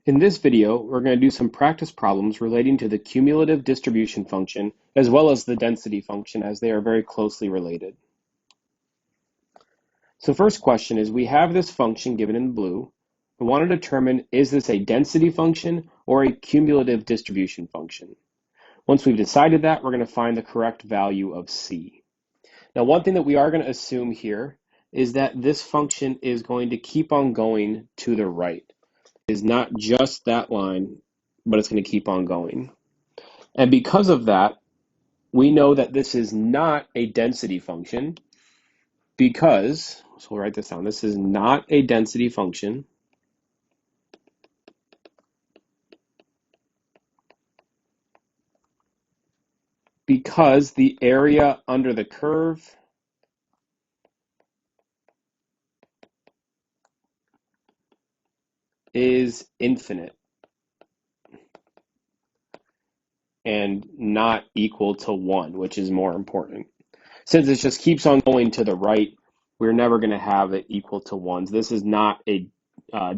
In this video, we're going to do some practice problems relating to the cumulative distribution function as well as the density function, as they are very closely related. So first question is, we have this function given in blue. We want to determine, is this a density function or a cumulative distribution function? Once we've decided that, we're going to find the correct value of c. Now, one thing that we are going to assume here is that this function is going to keep on going to the right. Is not just that line, but it's going to keep on going. And because of that, we know that this is not a density function because, so we'll write this down, this is not a density function because the area under the curve is infinite and not equal to 1, which is more important. Since it just keeps on going to the right, we're never going to have it equal to 1. This is not a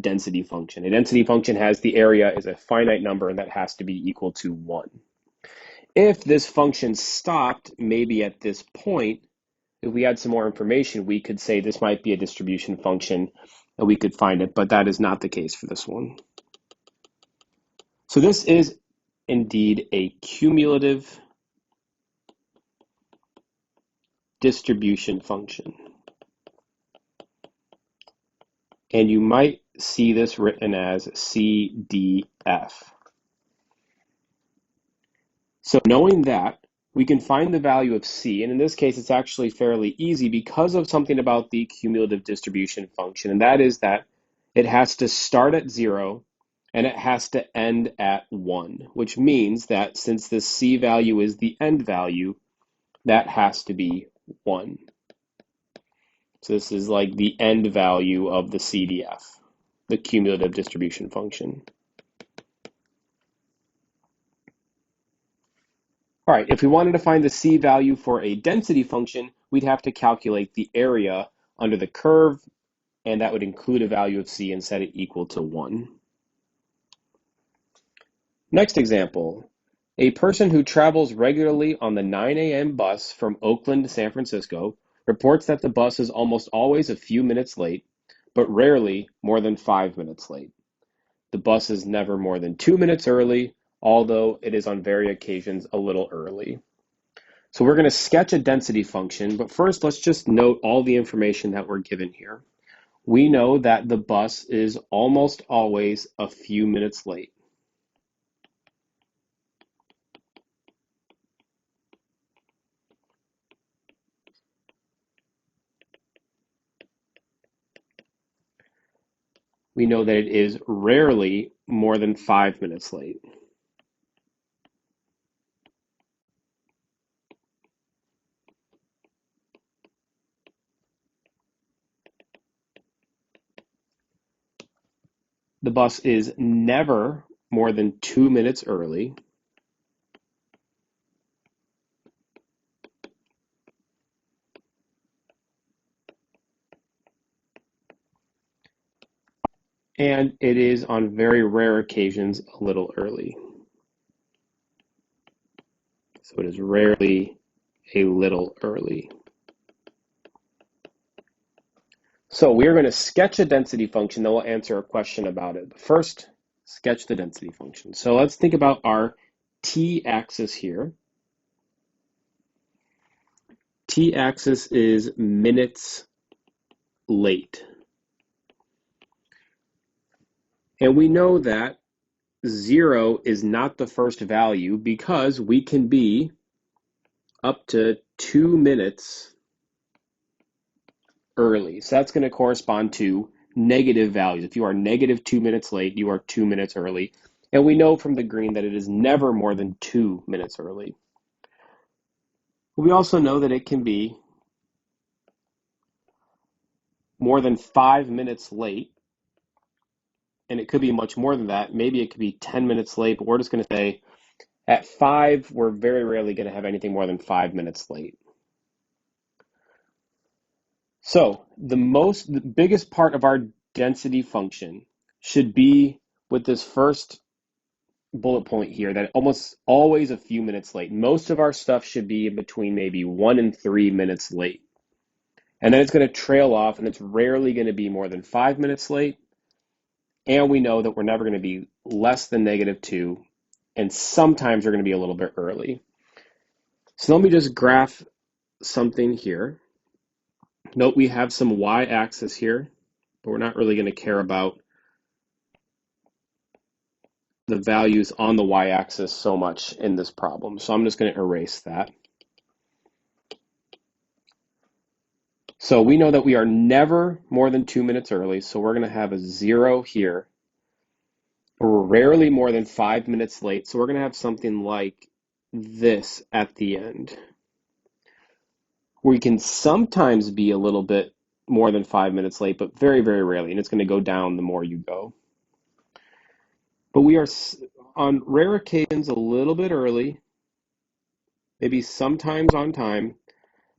density function. A density function has the area is a finite number and that has to be equal to 1. If this function stopped maybe at this point, if we had some more information, we could say this might be a distribution function and we could find it, but that is not the case for this one. So this is indeed a cumulative distribution function. And you might see this written as CDF. So knowing that, we can find the value of c, and in this case, it's actually fairly easy because of something about the cumulative distribution function, and that is that it has to start at 0 and it has to end at 1, which means that since the c value is the end value, that has to be 1. So this is like the end value of the CDF, the cumulative distribution function. All right, if we wanted to find the c value for a density function, we'd have to calculate the area under the curve, and that would include a value of c and set it equal to 1. Next example, a person who travels regularly on the 9 a.m. bus from Oakland to San Francisco reports that the bus is almost always a few minutes late, but rarely more than 5 minutes late. The bus is never more than 2 minutes early, although it is on various occasions a little early. So we're going to sketch a density function, but first let's just note all the information that we're given here. We know that the bus is almost always a few minutes late. We know that it is rarely more than 5 minutes late. The bus is never more than 2 minutes early. And it is on very rare occasions a little early. So it is rarely a little early. So we are going to sketch a density function, then we'll answer a question about it. But first, sketch the density function. So let's think about our t-axis here. T-axis is minutes late. And we know that 0 is not the first value because we can be up to 2 minutes early. So that's going to correspond to negative values. If you are negative 2 minutes late, you are 2 minutes early. And we know from the green that it is never more than 2 minutes early. We also know that it can be more than 5 minutes late, and it could be much more than that. Maybe it could be 10 minutes late, but we're just going to say at 5, we're very rarely going to have anything more than 5 minutes late. So the biggest part of our density function should be with this first bullet point here that almost always a few minutes late. Most of our stuff should be in between maybe 1 and 3 minutes late. And then it's going to trail off, and it's rarely going to be more than 5 minutes late. And we know that we're never going to be less than -2, and sometimes we're going to be a little bit early. So let me just graph something here. Note we have some y-axis here, but we're not really going to care about the values on the y-axis so much in this problem. So I'm just going to erase that. So we know that we are never more than 2 minutes early, so we're going to have a 0 here. We're rarely more than 5 minutes late, so we're going to have something like this at the end. We can sometimes be a little bit more than 5 minutes late, but very, very rarely, and it's going to go down the more you go. But we are, on rare occasions, a little bit early, maybe sometimes on time,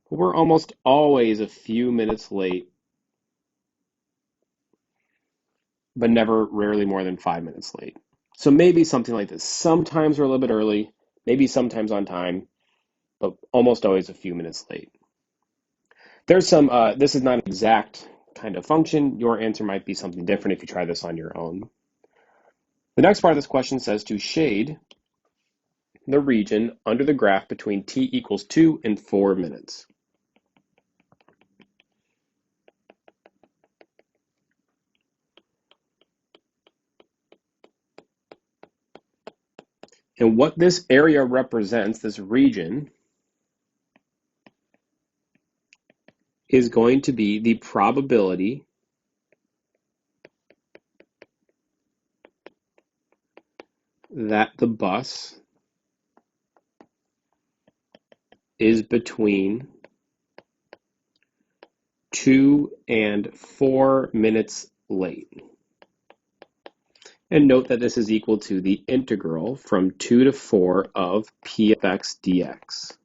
but we're almost always a few minutes late, but never rarely more than 5 minutes late. So maybe something like this. Sometimes we're a little bit early, maybe sometimes on time, but almost always a few minutes late. There's some, this is not an exact kind of function. Your answer might be something different if you try this on your own. The next part of this question says to shade the region under the graph between t equals 2 and 4 minutes. And what this area represents, this region, is going to be the probability that the bus is between 2 and 4 minutes late. And note that this is equal to the integral from 2 to 4 of p of x dx.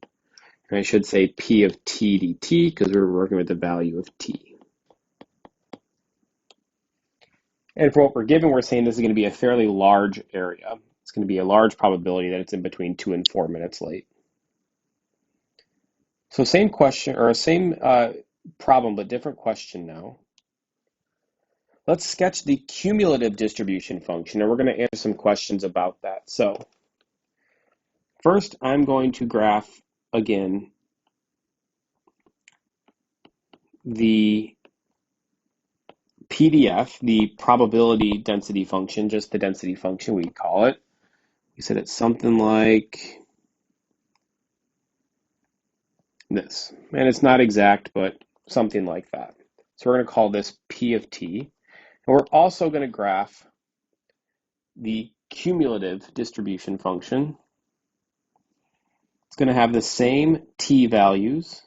And I should say p of t dt because we're working with the value of t. And for what we're given, we're saying this is going to be a fairly large area. It's going to be a large probability that it's in between 2 and 4 minutes late. So same question, or same problem, but different question now. Let's sketch the cumulative distribution function, and we're going to answer some questions about that. So first, I'm going to graph, again, the PDF, the probability density function, just the density function, we call it. We said it's something like this. And it's not exact, but something like that. So we're going to call this P of t. And we're also going to graph the cumulative distribution function. It's going to have the same t values.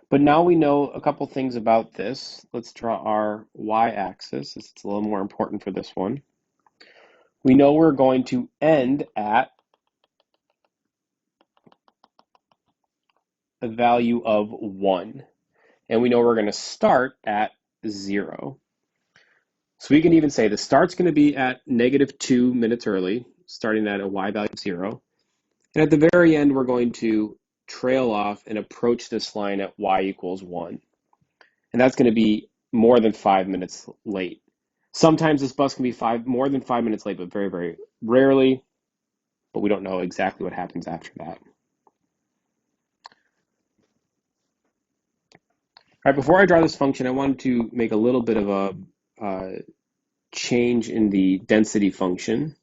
But now we know a couple things about this. Let's draw our y-axis. It's a little more important for this one. We know we're going to end at a value of 1. And we know we're going to start at 0. So we can even say the start's going to be at -2 minutes early, starting at a y value of 0. And at the very end, we're going to trail off and approach this line at y equals 1. And that's going to be more than 5 minutes late. Sometimes this bus can be more than 5 minutes late, but very, very rarely. But we don't know exactly what happens after that. All right, before I draw this function, I wanted to make a little bit of a change in the density function.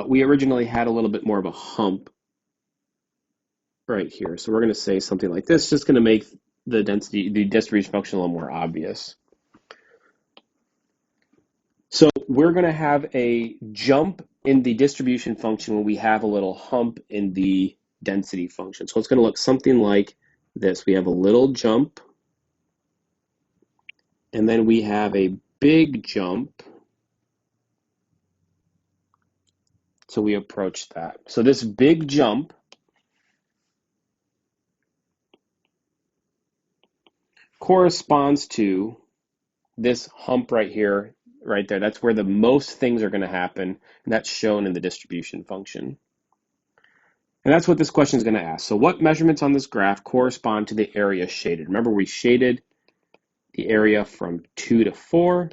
We originally had a little bit more of a hump right here. So we're going to say something like this, just going to make the distribution function a little more obvious. So we're going to have a jump in the distribution function when we have a little hump in the density function. So it's going to look something like this. We have a little jump, and then we have a big jump. So we approach that. So this big jump corresponds to this hump right here, right there. That's where the most things are going to happen, and that's shown in the distribution function. And that's what this question is going to ask. So what measurements on this graph correspond to the area shaded? Remember, we shaded the area from 2 to 4.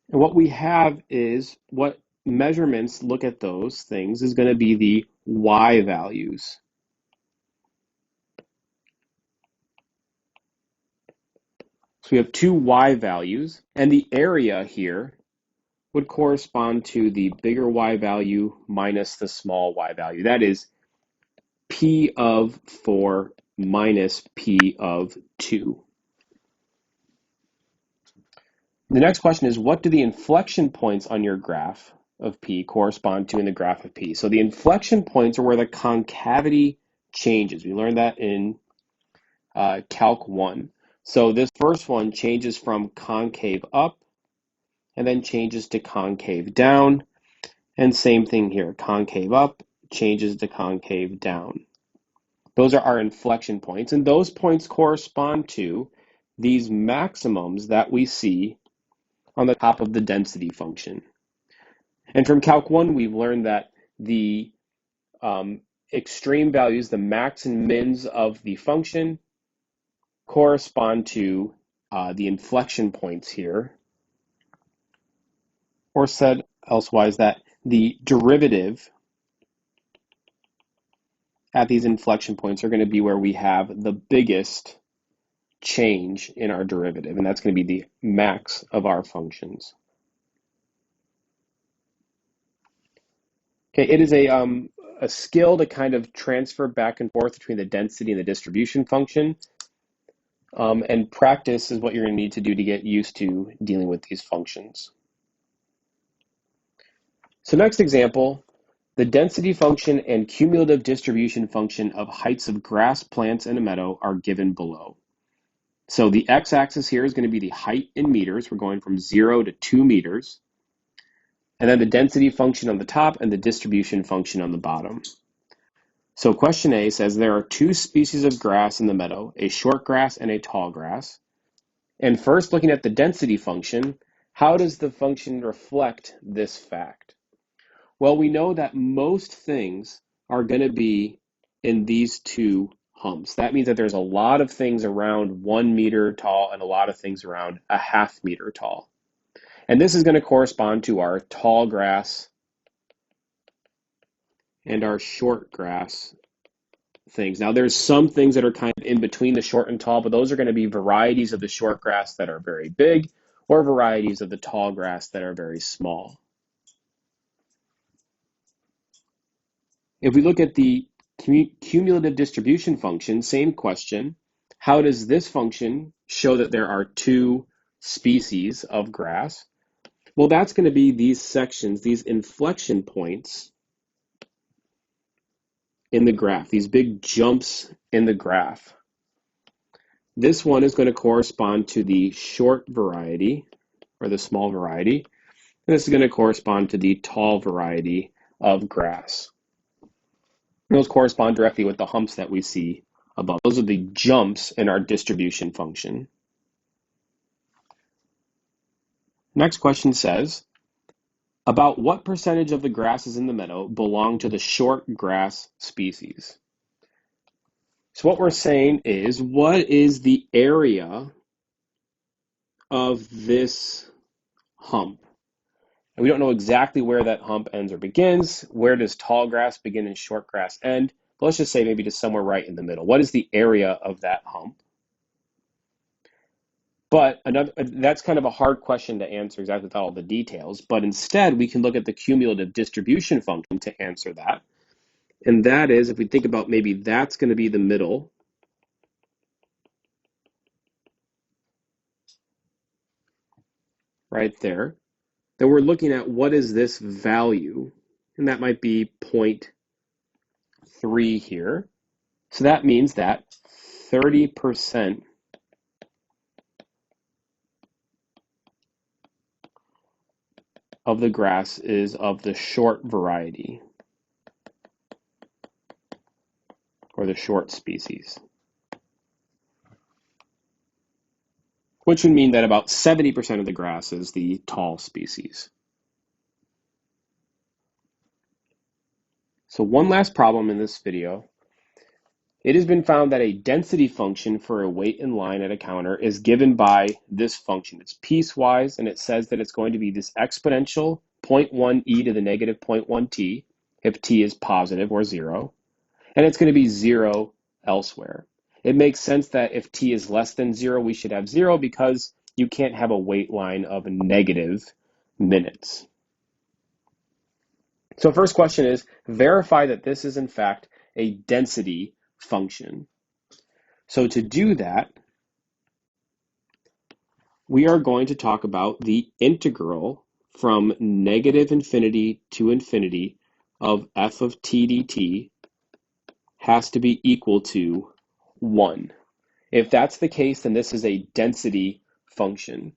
And what we have is what measurements look at those things is going to be the y values. So we have two y values, and the area here would correspond to the bigger y value minus the small y value. That is p of 4 minus p of 2. The next question is, what do the inflection points on your graph of p correspond to in the graph of p? So the inflection points are where the concavity changes. We learned that in Calc 1. So this first one changes from concave up and then changes to concave down. And same thing here, concave up changes to concave down. Those are our inflection points, and those points correspond to these maximums that we see on the top of the density function. And from Calc 1, we've learned that the extreme values, the max and mins of the function, correspond to the inflection points here. Or said elsewise, that the derivative at these inflection points are going to be where we have the biggest change in our derivative, and that's going to be the max of our functions. Okay, it is a skill to kind of transfer back and forth between the density and the distribution function, and practice is what you're going to need to do to get used to dealing with these functions. So next example, the density function and cumulative distribution function of heights of grass, plants, and a meadow are given below. So the x-axis here is going to be the height in meters. We're going from 0 to 2 meters. And then the density function on the top and the distribution function on the bottom. So question A says there are two species of grass in the meadow, a short grass and a tall grass. And first, looking at the density function, how does the function reflect this fact? Well, we know that most things are going to be in these two humps. That means that there's a lot of things around 1 meter tall and a lot of things around a half meter tall. And this is going to correspond to our tall grass and our short grass things. Now, there's some things that are kind of in between the short and tall, but those are going to be varieties of the short grass that are very big or varieties of the tall grass that are very small. If we look at the cumulative distribution function, same question. How does this function show that there are two species of grass? Well, that's going to be these sections, these inflection points in the graph, these big jumps in the graph. This one is going to correspond to the short variety, or the small variety, and this is going to correspond to the tall variety of grass. Those correspond directly with the humps that we see above. Those are the jumps in our distribution function. Next question says, about what percentage of the grasses in the meadow belong to the short grass species? So what we're saying is, what is the area of this hump? And we don't know exactly where that hump ends or begins. Where does tall grass begin and short grass end? But let's just say maybe just somewhere right in the middle. What is the area of that hump? But that's kind of a hard question to answer exactly with all the details. But instead, we can look at the cumulative distribution function to answer that. And that is, if we think about maybe that's going to be the middle, right there, then we're looking at what is this value, and that might be 0.3 here. So that means that 30% of the grass is of the short variety, or or the short species, which would mean that about 70% of the grass is the tall species. So one last problem in this video. It has been found that a density function for a weight in line at a counter is given by this function. It's piecewise, and it says that it's going to be this exponential 0.1 e to the negative 0.1 t if t is positive or 0, and it's going to be 0 elsewhere. It makes sense that if t is less than 0, we should have 0 because you can't have a weight line of negative minutes. So first question is, verify that this is in fact a density function. So to do that, we are going to talk about the integral from negative infinity to infinity of f of t dt has to be equal to 1. If that's the case, then this is a density function.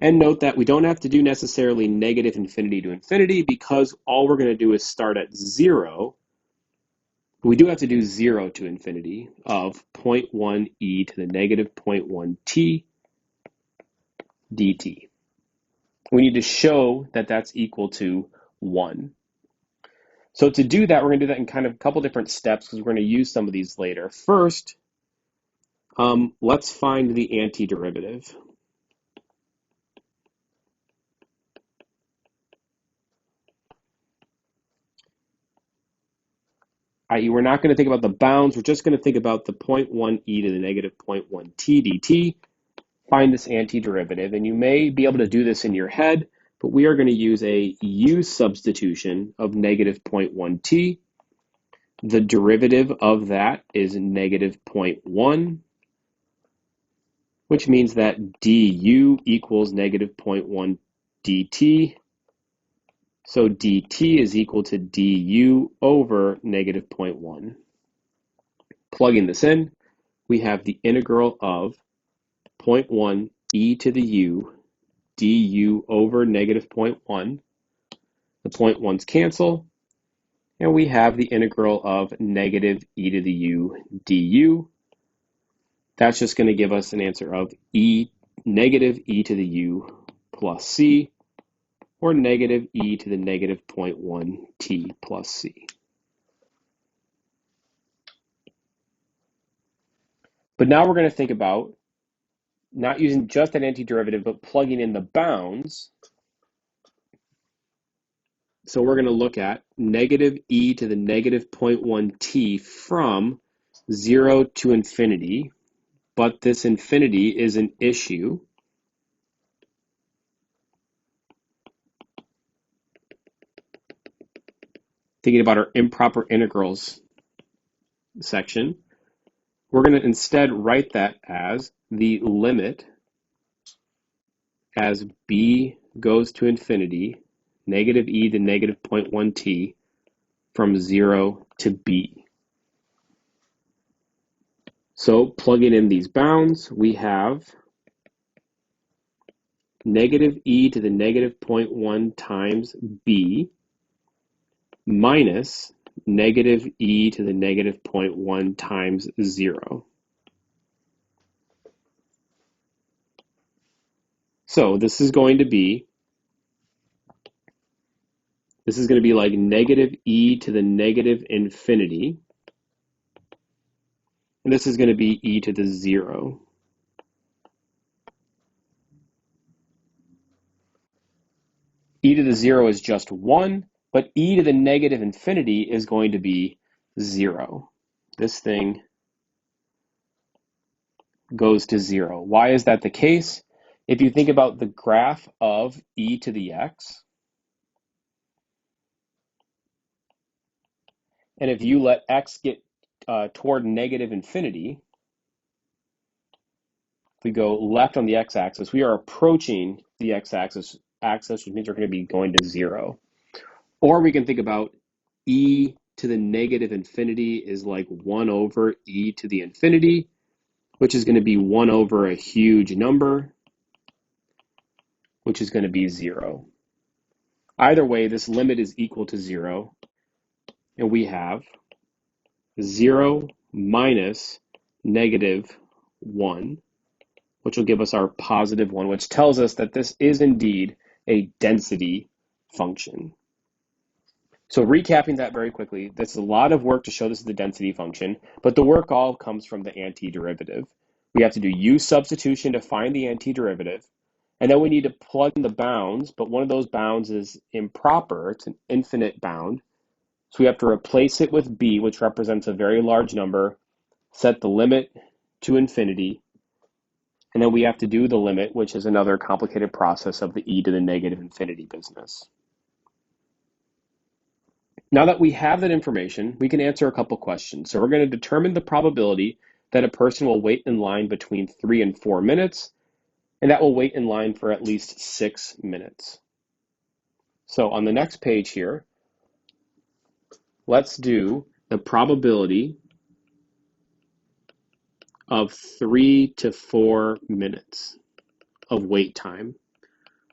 And note that we don't have to do necessarily negative infinity to infinity because all we're going to do is start at 0. We do have to do 0 to infinity of 0.1 e to the negative 0.1 t dt. We need to show that that's equal to 1. So to do that, we're going to do that in kind of a couple different steps because we're going to use some of these later. First, let's find the antiderivative. I.e., we're not going to think about the bounds. We're just going to think about the 0.1 e to the negative 0.1 t dt. Find this antiderivative, and you may be able to do this in your head, but we are going to use a u substitution of negative 0.1 t. The derivative of that is negative 0.1, which means that du equals negative 0.1 dt. So dt is equal to du over negative 0.1. Plugging this in, we have the integral of 0.1 e to the u du over negative 0.1. The 0.1's cancel, and we have the integral of negative e to the u du. That's just going to give us an answer of negative e to the u plus c, or negative e to the negative 0.1 t plus c. But now we're going to think about not using just an antiderivative, but plugging in the bounds. So we're going to look at negative e to the negative 0.1 t from 0 to infinity, but this infinity is an issue. Thinking about our improper integrals section, we're going to instead write that as the limit as b goes to infinity, negative e to negative 0.1 t from 0 to b. So plugging in these bounds, we have negative e to the negative 0.1 times b minus negative e to the negative 0.1 times 0. So this is going to be like negative e to the negative infinity, and this is going to be e to the 0. E to the 0 is just 1, but e to the negative infinity is going to be 0. This thing goes to 0. Why is that the case? If you think about the graph of e to the x, and if you let x get toward negative infinity, if we go left on the x-axis, we are approaching the x-axis, which means we're going to be going to 0. Or we can think about e to the negative infinity is like 1 over e to the infinity, which is going to be 1 over a huge number, which is going to be 0. Either way, this limit is equal to 0, and we have 0 minus -1, which will give us our +1, which tells us that this is indeed a density function. So recapping that very quickly, this is a lot of work to show this is the density function, but the work all comes from the antiderivative. We have to do U substitution to find the antiderivative, and then we need to plug in the bounds, but one of those bounds is improper, it's an infinite bound. So we have to replace it with b, which represents a very large number, set the limit to infinity, and then we have to do the limit, which is another complicated process of the e to the negative infinity business. Now that we have that information, we can answer a couple questions. So we're going to determine the probability that a person will wait in line between 3 and 4 minutes, and that will wait in line for at least 6 minutes. So on the next page here, let's do the probability of 3 to 4 minutes of wait time.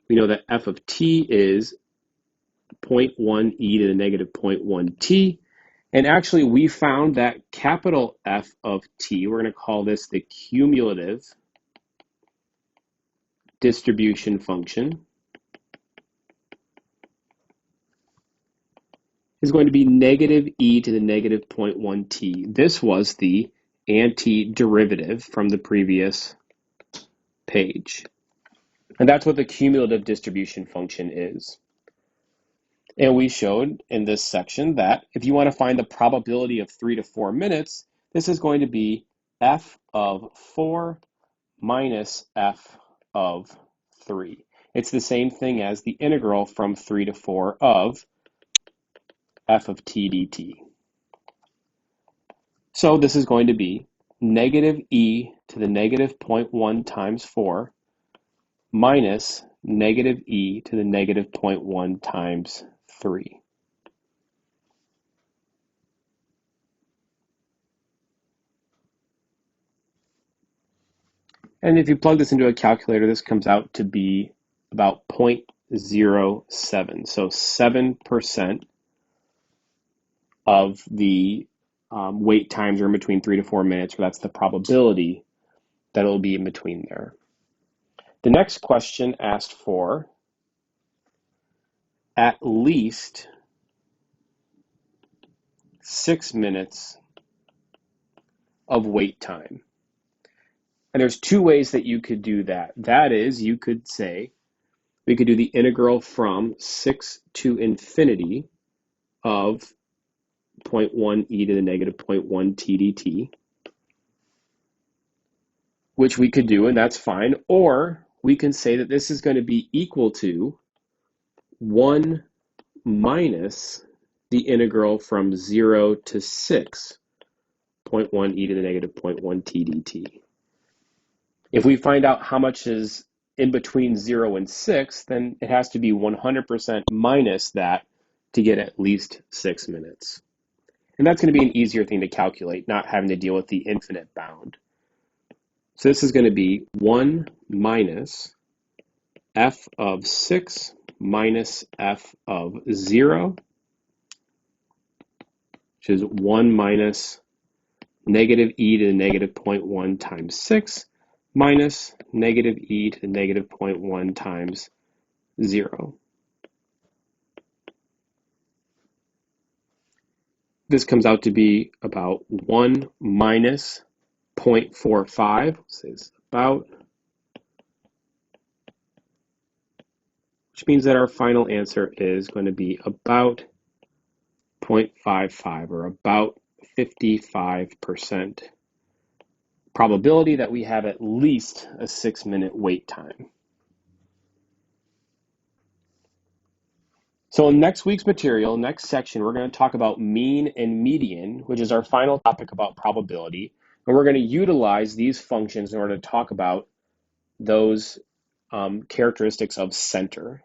We know that f of t is 0.1 e to the negative 0.1 t. And actually, we found that capital F of t, we're going to call this the cumulative distribution function, is going to be negative e to the negative 0.1 t. This was the antiderivative from the previous page. And that's what the cumulative distribution function is. And we showed in this section that if you want to find the probability of 3 to 4 minutes, this is going to be f of 4 minus f of 3. It's the same thing as the integral from 3 to 4 of f of t dt. So this is going to be negative e to the negative 0.1 times 4 minus negative e to the negative 0.1 times 3. And if you plug this into a calculator, this comes out to be about 0.07. So 7% of the wait times are in between 3 to 4 minutes, or that's the probability that it'll be in between there. The next question asked for at least 6 minutes of wait time. And there's two ways that you could do that. That is, you could say, we could do the integral from 6 to infinity of 0.1 e to the negative 0.1 t dt, which we could do, and that's fine. Or we can say that this is going to be equal to 1 minus the integral from 0 to 6, 0.1 e to the negative 0.1 t dt. If we find out how much is in between 0 and 6, then it has to be 100% minus that to get at least 6 minutes. And that's going to be an easier thing to calculate, not having to deal with the infinite bound. So this is going to be 1 minus f of 6 minus f of 0, which is 1 minus negative e to the negative 0.1 times 6 minus negative e to the negative 0.1 times 0. This comes out to be about 1 minus 0.45, so it's about, which means that our final answer is going to be about 0.55, or about 55% probability that we have at least a 6-minute wait time. So in next week's material, next section, we're going to talk about mean and median, which is our final topic about probability. And we're going to utilize these functions in order to talk about those characteristics of center.